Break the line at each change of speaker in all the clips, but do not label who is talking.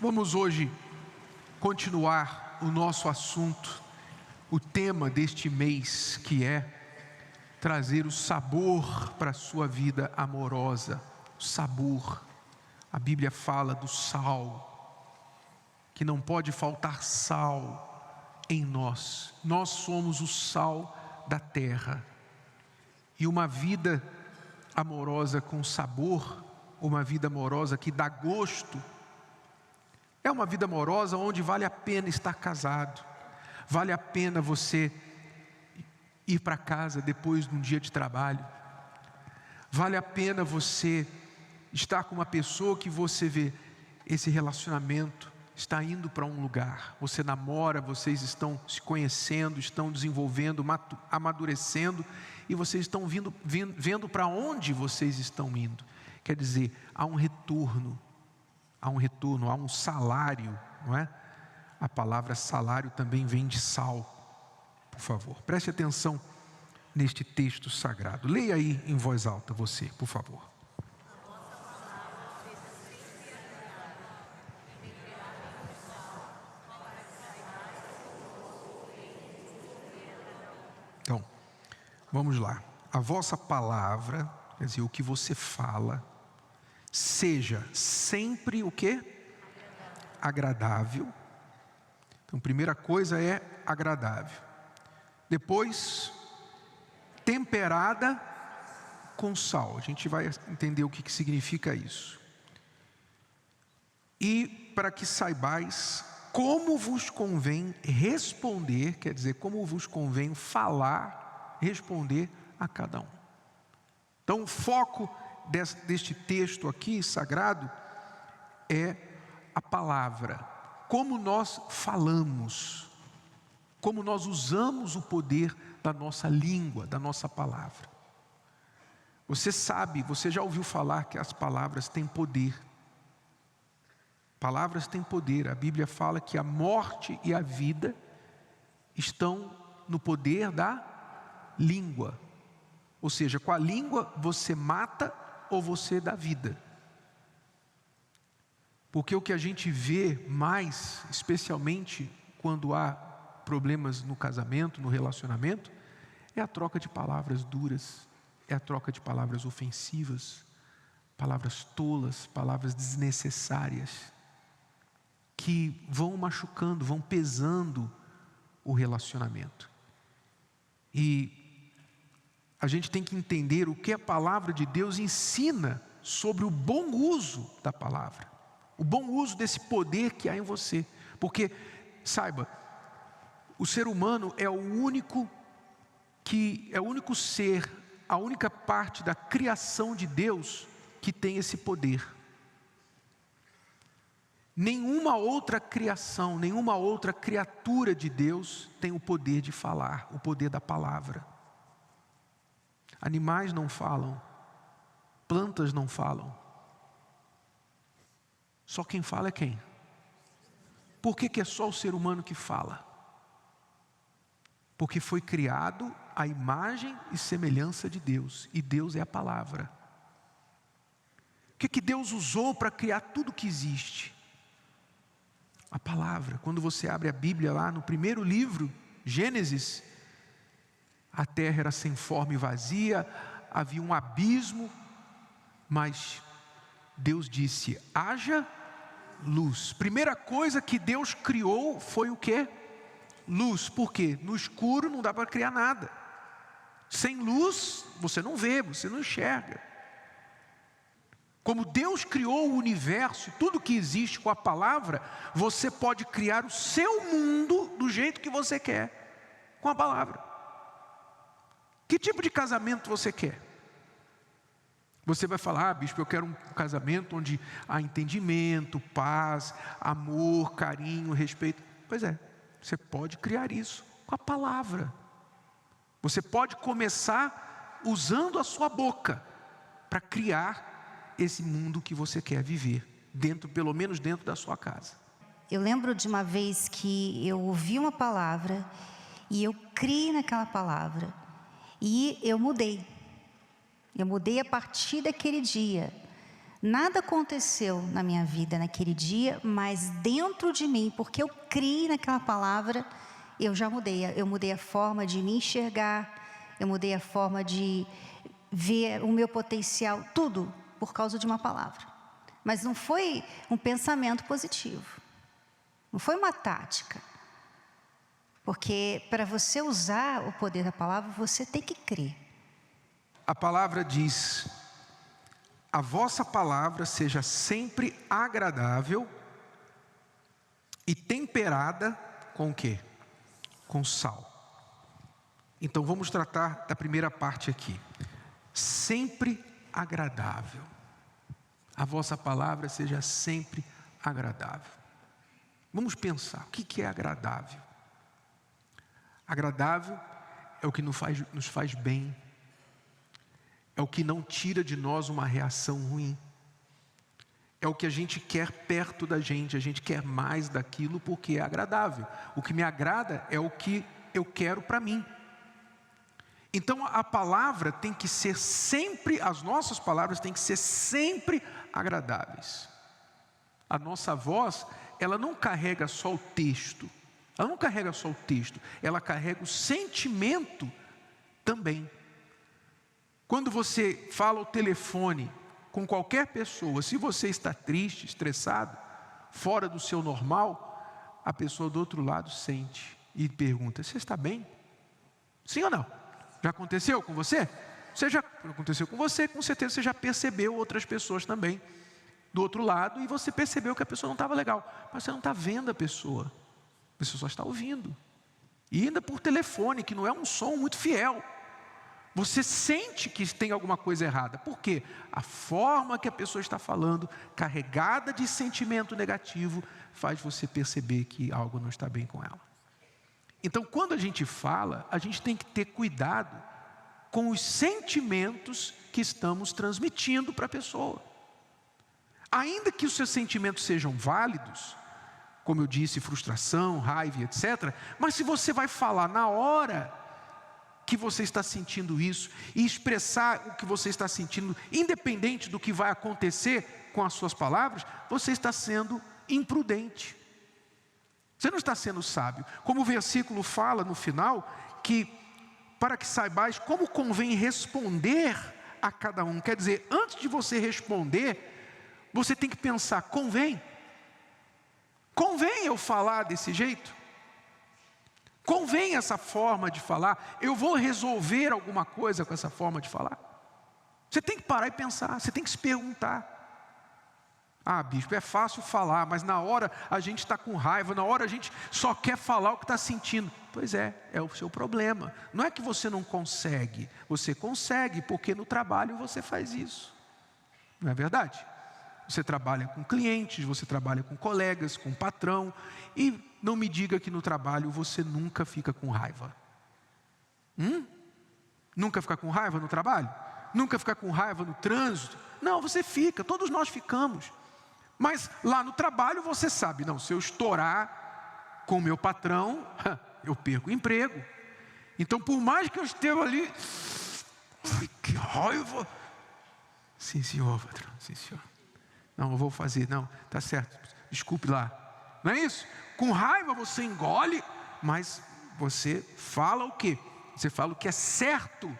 Vamos hoje continuar o nosso assunto, o tema deste mês, que é trazer o sabor para a sua vida amorosa. O sabor. A Bíblia fala do sal, que não pode faltar sal em nós. Nós somos o sal da terra. E uma vida amorosa com sabor, uma vida amorosa que dá gosto, é uma vida amorosa onde vale a pena estar casado, vale a pena você ir para casa depois de um dia de trabalho, vale a pena você estar com uma pessoa que você vê, esse relacionamento está indo para um lugar, você namora, vocês estão se conhecendo, estão desenvolvendo, amadurecendo, e vocês estão vendo para onde vocês estão indo. Quer dizer, há um retorno, há um salário, não é? A palavra salário também vem de sal. Por favor, preste atenção neste texto sagrado. Leia aí em voz alta você, por favor. Então, vamos lá. A vossa palavra, quer dizer, o que você fala, seja sempre o quê? Agradável. Então, primeira coisa é agradável. Depois, temperada com sal. A gente vai entender o que significa isso. E para que saibais como vos convém responder, quer dizer, como vos convém falar, responder a cada um. Então, o foco deste texto aqui, sagrado, é a palavra. Como nós falamos, como nós usamos o poder da nossa língua, da nossa palavra. Você sabe, você já ouviu falar que as palavras têm poder. Palavras têm poder. A Bíblia fala que a morte e a vida estão no poder da língua. Ou seja, com a língua você mata ou você dá vida. Porque o que a gente vê mais, especialmente quando há problemas no casamento, no relacionamento, é a troca de palavras duras, é a troca de palavras ofensivas, palavras tolas, palavras desnecessárias, que vão machucando, vão pesando o relacionamento. E a gente tem que entender o que a palavra de Deus ensina sobre o bom uso da palavra, o bom uso desse poder que há em você. Porque, saiba, o ser humano é o único ser, a única parte da criação de Deus que tem esse poder. Nenhuma outra criação, nenhuma outra criatura de Deus tem o poder de falar, o poder da palavra. Animais não falam, plantas não falam. Só quem fala é quem? Por que é só o ser humano que fala? Porque foi criado à imagem e semelhança de Deus, e Deus é a palavra. O que Deus usou para criar tudo que existe? A palavra. Quando você abre a Bíblia lá no primeiro livro, Gênesis, a terra era sem forma e vazia, havia um abismo, mas Deus disse: haja luz. Primeira coisa que Deus criou foi o quê? Luz. Por quê? No escuro não dá para criar nada. Sem luz você não vê, você não enxerga. Como Deus criou o universo, tudo que existe com a palavra, você pode criar o seu mundo do jeito que você quer, com a palavra. Que tipo de casamento você quer? Você vai falar: bispo, eu quero um casamento onde há entendimento, paz, amor, carinho, respeito. Pois é, você pode criar isso com a palavra. Você pode começar usando a sua boca para criar esse mundo que você quer viver, pelo menos dentro da sua casa.
Eu lembro de uma vez que eu ouvi uma palavra e eu criei naquela palavra e eu mudei. Eu mudei a partir daquele dia. Nada aconteceu na minha vida naquele dia, mas dentro de mim, porque eu criei naquela palavra, eu já mudei. Eu mudei a forma de me enxergar, eu mudei a forma de ver o meu potencial, tudo por causa de uma palavra. Mas não foi um pensamento positivo, não foi uma tática. Porque para você usar o poder da palavra, você tem que crer.
A palavra diz: a vossa palavra seja sempre agradável e temperada com o quê? Com sal. Então vamos tratar da primeira parte aqui. Sempre agradável. A vossa palavra seja sempre agradável. Vamos pensar, o que é agradável? Agradável é o que nos faz bem. É o que não tira de nós uma reação ruim. É o que a gente quer perto da gente, a gente quer mais daquilo porque é agradável. O que me agrada é o que eu quero para mim. Então a palavra tem que ser sempre, as nossas palavras têm que ser sempre agradáveis. A nossa voz, ela não carrega só o texto. Ela não carrega só o texto, ela carrega o sentimento também. Quando você fala ao telefone com qualquer pessoa, se você está triste, estressado, fora do seu normal, a pessoa do outro lado sente e pergunta: você está bem? Sim ou não? Já aconteceu com você? Aconteceu com você, com certeza você já percebeu outras pessoas também do outro lado, e você percebeu que a pessoa não estava legal, mas você não está vendo a pessoa só está ouvindo, e ainda por telefone, que não é um som muito fiel. Você sente que tem alguma coisa errada. Por quê? A forma que a pessoa está falando, carregada de sentimento negativo, faz você perceber que algo não está bem com ela. Então, quando a gente fala, a gente tem que ter cuidado com os sentimentos que estamos transmitindo para a pessoa. Ainda que os seus sentimentos sejam válidos, como eu disse, frustração, raiva, etc. Mas se você vai falar na hora que você está sentindo isso e expressar o que você está sentindo, independente do que vai acontecer com as suas palavras, você está sendo imprudente. Você não está sendo sábio. Como o versículo fala no final, que para que saibais como convém responder a cada um. Quer dizer, antes de você responder, você tem que pensar: convém eu falar desse jeito? Convém essa forma de falar? Eu vou resolver alguma coisa com essa forma de falar? Você tem que parar e pensar, você tem que se perguntar. Ah, bispo, é fácil falar, mas na hora a gente está com raiva, na hora a gente só quer falar o que está sentindo. Pois é o seu problema. Não é que você não consegue, você consegue, porque no trabalho você faz isso. Não é verdade? Você trabalha com clientes, você trabalha com colegas, com patrão, e não me diga que no trabalho você nunca fica com raiva. Nunca fica com raiva no trabalho? Nunca fica com raiva no trânsito? Não, você fica, todos nós ficamos. Mas lá no trabalho você sabe, não, se eu estourar com o meu patrão, eu perco o emprego. Então, por mais que eu esteja ali, ai, que raiva. Sim, senhor, patrão, sim, senhor. Não, eu vou fazer, não, está certo, desculpe lá. Não é isso? Com raiva você engole, mas você fala o quê? Você fala o que é certo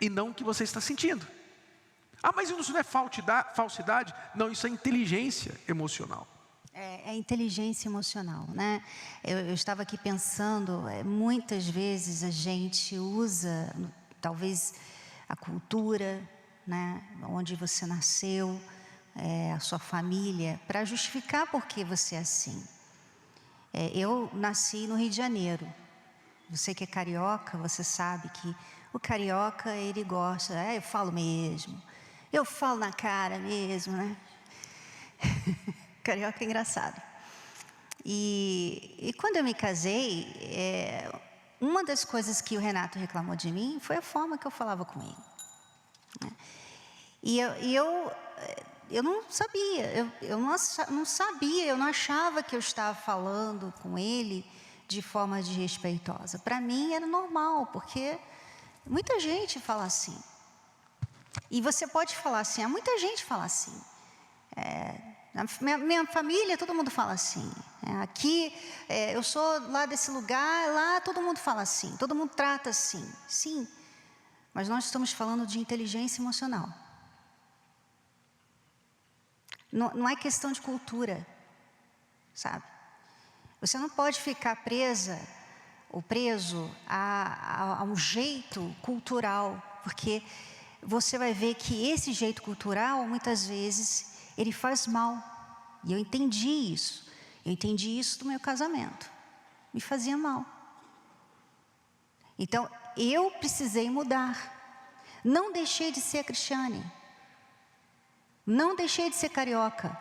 e não o que você está sentindo. Ah, mas isso não é falsidade? Não, isso é inteligência emocional.
É inteligência emocional, né? Eu estava aqui pensando, muitas vezes a gente usa, talvez, a cultura, né? Onde você nasceu, a sua família, para justificar por que você é assim. Eu nasci no Rio de Janeiro. Você que é carioca, você sabe que o carioca, ele gosta, eu falo mesmo, eu falo na cara mesmo, né? Carioca é engraçado. E quando eu me casei, uma das coisas que o Renato reclamou de mim foi a forma que eu falava com ele, né? E eu não sabia, eu não sabia, eu não achava que eu estava falando com ele de forma desrespeitosa. Para mim era normal, porque muita gente fala assim. E você pode falar assim, muita gente fala assim. Minha família, todo mundo fala assim. Aqui, eu sou lá desse lugar, lá todo mundo fala assim, todo mundo trata assim. Sim, mas nós estamos falando de inteligência emocional. Não é questão de cultura, sabe? Você não pode ficar presa ou preso a um jeito cultural, porque você vai ver que esse jeito cultural, muitas vezes, ele faz mal. E eu entendi isso. Eu entendi isso do meu casamento. Me fazia mal. Então, eu precisei mudar. Não deixei de ser a Cristiane. Não deixei de ser carioca.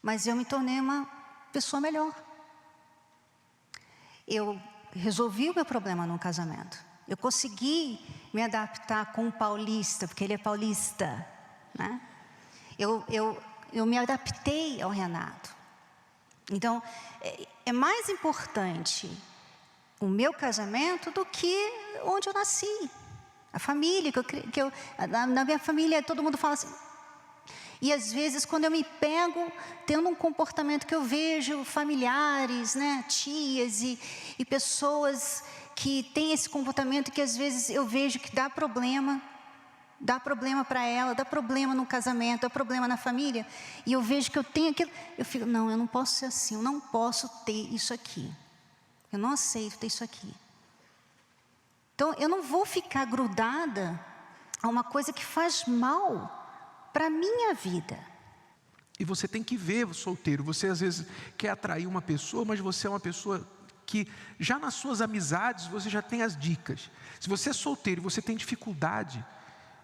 Mas eu me tornei uma pessoa melhor. Eu resolvi o meu problema no casamento. Eu consegui me adaptar com o paulista, porque ele é paulista, né? Eu me adaptei ao Renato. Então, é mais importante o meu casamento do que onde eu nasci. A família, na minha família todo mundo fala assim. E às vezes quando eu me pego tendo um comportamento que eu vejo familiares, né, tias e pessoas que têm esse comportamento que às vezes eu vejo que dá problema para ela, dá problema no casamento, dá problema na família, e eu vejo que eu tenho aquilo, eu fico, não, eu não posso ser assim, eu não posso ter isso aqui, eu não aceito ter isso aqui. Então, eu não vou ficar grudada a uma coisa que faz mal para a minha vida.
E você tem que ver, solteiro, você às vezes quer atrair uma pessoa, mas você é uma pessoa que já nas suas amizades você já tem as dicas. Se você é solteiro e você tem dificuldade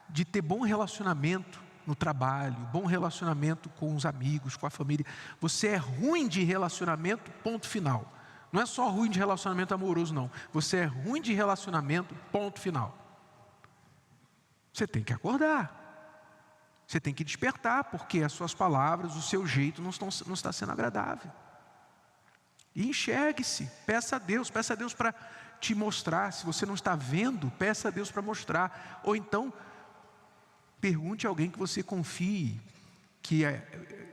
de ter bom relacionamento no trabalho, bom relacionamento com os amigos, com a família, você é ruim de relacionamento, ponto final. Não é só ruim de relacionamento amoroso, não. Você é ruim de relacionamento, ponto final. Você tem que acordar. Você tem que despertar, porque as suas palavras, o seu jeito não está sendo agradável. E enxergue-se, peça a Deus para te mostrar. Se você não está vendo, peça a Deus para mostrar. Ou então, pergunte a alguém que você confie, que é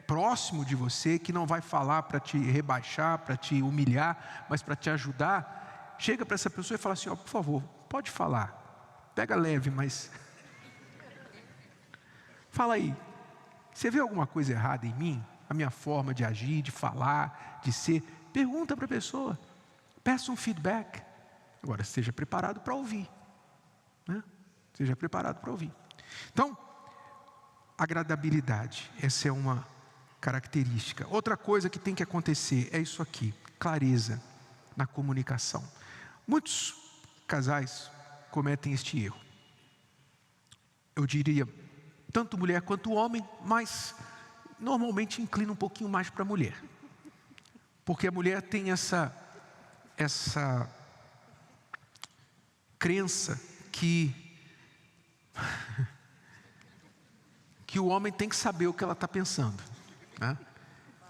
próximo de você, que não vai falar para te rebaixar, para te humilhar, mas para te ajudar. Chega para essa pessoa e fala assim, por favor, pode falar, pega leve, mas fala aí, você vê alguma coisa errada em mim? A minha forma de agir, de falar, de ser? Pergunta para a pessoa, peça um feedback. Agora, esteja preparado para ouvir, né? Seja preparado para ouvir. Então, agradabilidade, essa é uma característica. Outra coisa que tem que acontecer é isso aqui, clareza na comunicação. Muitos casais cometem este erro. Eu diria, tanto mulher quanto homem, mas normalmente inclina um pouquinho mais para a mulher. Porque a mulher tem essa crença que o homem tem que saber o que ela está pensando, né?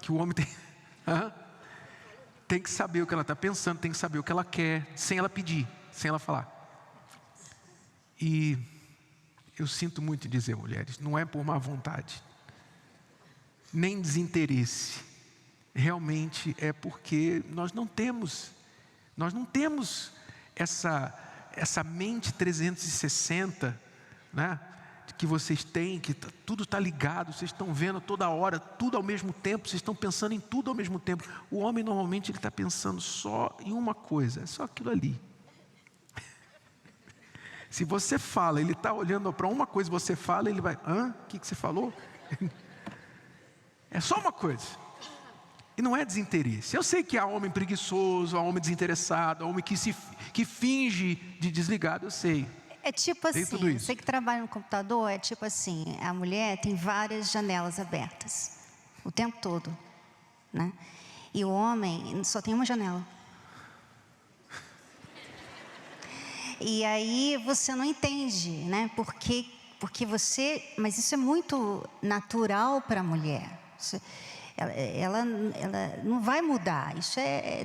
Que o homem tem que saber o que ela está pensando, tem que saber o que ela quer, sem ela pedir, sem ela falar. E eu sinto muito em dizer, mulheres, não é por má vontade, nem desinteresse, realmente é porque nós não temos essa mente 360, né? Que vocês têm, que tudo está ligado, vocês estão vendo toda hora, tudo ao mesmo tempo, vocês estão pensando em tudo ao mesmo tempo. O homem normalmente ele está pensando só em uma coisa, é só aquilo ali. Se você fala, ele está olhando para uma coisa, você fala, ele vai, hã? O que você falou? É só uma coisa. E não é desinteresse. Eu sei que há homem preguiçoso, há homem desinteressado, há homem que finge de desligado, eu sei.
É tipo assim, você que trabalha no computador, é tipo assim, a mulher tem várias janelas abertas, o tempo todo, né? E o homem só tem uma janela. E aí você não entende, né? Porque você... Mas isso é muito natural para a mulher. Ela não vai mudar. Isso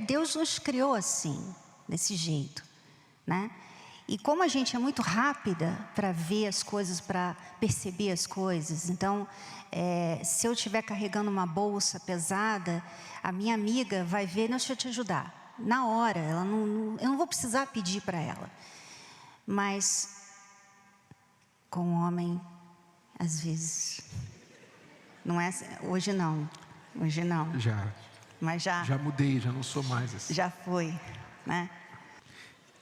Deus nos criou assim, desse jeito, né? E como a gente é muito rápida para ver as coisas, para perceber as coisas, então, se eu estiver carregando uma bolsa pesada, a minha amiga vai ver, não, deixa eu te ajudar. Na hora, eu não vou precisar pedir para ela. Mas, com o homem, às vezes, não é, hoje não, mas
Já mudei, já não sou mais assim.
já foi, né?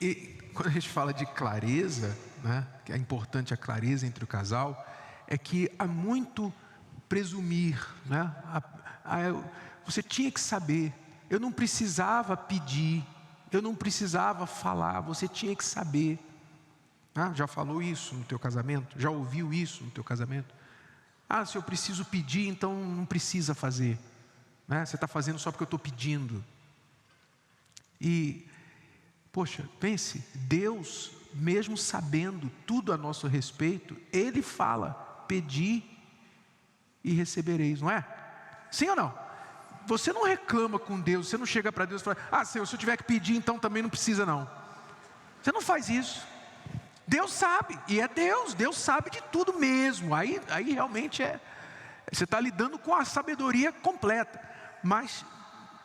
E quando a gente fala de clareza, né, que é importante a clareza entre o casal, é que há muito presumir, né? Você tinha que saber, eu não precisava pedir, eu não precisava falar, você tinha que saber. Já falou isso no teu casamento? Já ouviu isso no teu casamento? Se eu preciso pedir, então não precisa fazer, né? Você está fazendo só porque eu estou pedindo. E, poxa, pense, Deus, mesmo sabendo tudo a nosso respeito, Ele fala, pedi e recebereis, não é? Sim ou não? Você não reclama com Deus, você não chega para Deus e fala, Senhor, se eu tiver que pedir, então também não precisa não. Você não faz isso. Deus sabe, e é Deus sabe de tudo mesmo. Aí realmente você está lidando com a sabedoria completa. Mas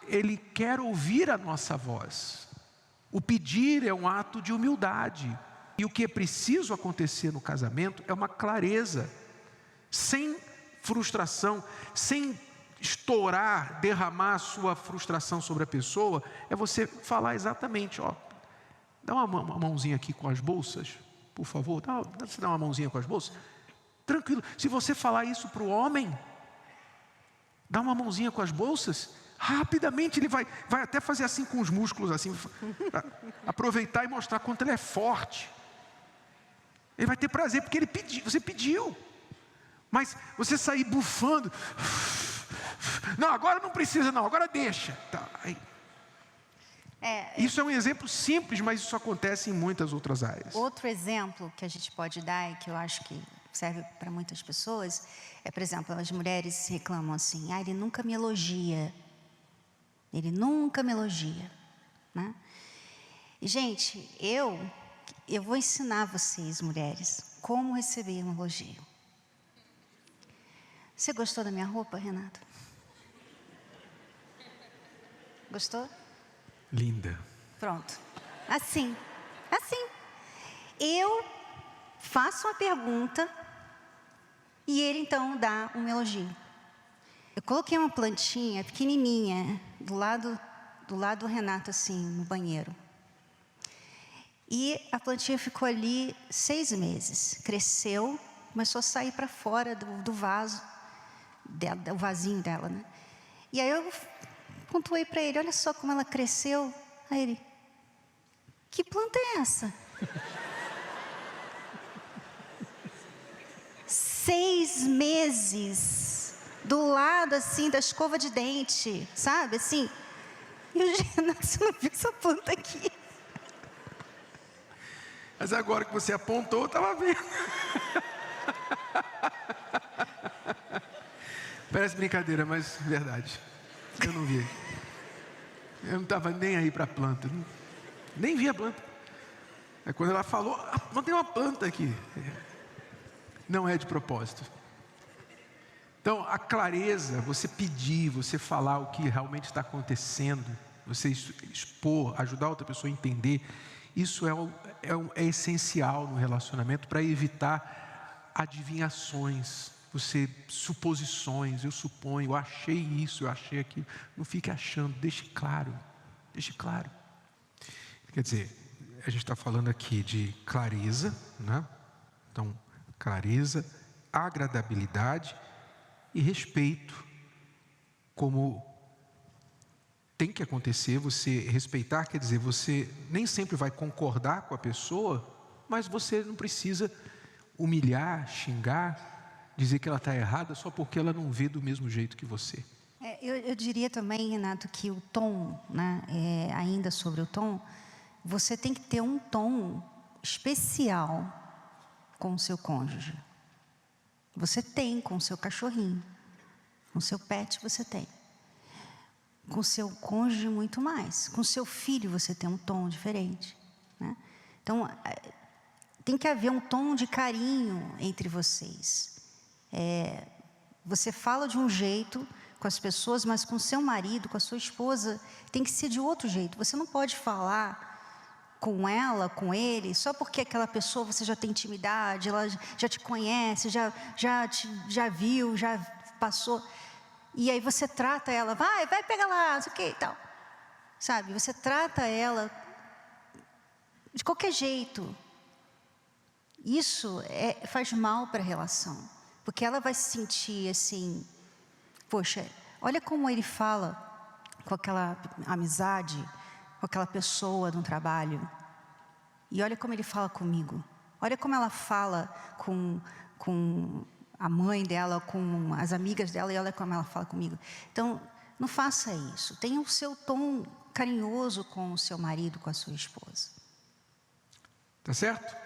Ele quer ouvir a nossa voz. O pedir é um ato de humildade. E o que é preciso acontecer no casamento é uma clareza, sem frustração, sem estourar, derramar a sua frustração sobre a pessoa. É você falar exatamente, dá uma mãozinha aqui com as bolsas, por favor, você dá uma mãozinha com as bolsas. Tranquilo, se você falar isso para o homem, dá uma mãozinha com as bolsas, rapidamente ele vai até fazer assim com os músculos, assim, aproveitar e mostrar quanto ele é forte. Ele vai ter prazer, porque você pediu. Mas você sair bufando, não, agora não precisa não, agora deixa. Isso é um exemplo simples, mas isso acontece em muitas outras áreas.
Outro exemplo que a gente pode dar, e que eu acho que serve para muitas pessoas, é, por exemplo, as mulheres reclamam assim, ele nunca me elogia. Ele nunca me elogia, né? E, gente, eu vou ensinar vocês, mulheres, como receber um elogio. Você gostou da minha roupa, Renato? Gostou?
Linda.
Pronto. Assim. Eu faço uma pergunta e ele então dá um elogio. Eu coloquei uma plantinha pequenininha do lado do Renato, assim, no banheiro. E a plantinha ficou ali 6 meses. Cresceu, começou a sair para fora do vaso, do vasinho dela, né? E aí eu pontuei para ele, olha só como ela cresceu. Aí ele, que planta é essa? 6 meses, do lado assim da escova de dente, sabe, assim. E eu, Renato, você não viu essa planta aqui?
Mas agora que você apontou, eu estava vendo. Parece brincadeira, mas verdade. Eu não vi. Eu não estava nem aí para a planta. Nem vi a planta. Aí quando ela falou, tem uma planta aqui. Não é de propósito. Então, a clareza, você pedir, você falar o que realmente está acontecendo, você expor, ajudar outra pessoa a entender, isso é essencial no relacionamento para evitar adivinhações, suposições, eu suponho, eu achei isso, eu achei aquilo. Não fique achando, deixe claro. Quer dizer, a gente está falando aqui de clareza, né? Então, clareza, agradabilidade e respeito, como tem que acontecer. Você respeitar quer dizer, você nem sempre vai concordar com a pessoa, mas você não precisa humilhar, xingar, dizer que ela está errada só porque ela não vê do mesmo jeito que você.
Eu diria também, Renato, que o tom, né, ainda sobre o tom, você tem que ter um tom especial com o seu cônjuge. Você tem com o seu cachorrinho, com o seu pet você tem. Com o seu cônjuge muito mais. Com o seu filho você tem um tom diferente, né? Então, Tem que haver um tom de carinho entre vocês. Você fala de um jeito com as pessoas, mas com seu marido, com a sua esposa, tem que ser de outro jeito. Você não pode falar com ela, com ele, só porque aquela pessoa você já tem intimidade, ela já te conhece, já viu, já passou. E aí você trata ela, vai pegar lá, não sei o que e tal. Sabe, você trata ela de qualquer jeito. Isso faz mal para a relação. Porque ela vai se sentir assim, poxa, olha como ele fala com aquela amizade, com aquela pessoa no trabalho. E olha como ele fala comigo. Olha como ela fala com a mãe dela, com as amigas dela, e olha como ela fala comigo. Então, não faça isso. Tenha o seu tom carinhoso com o seu marido, com a sua esposa.
Tá certo?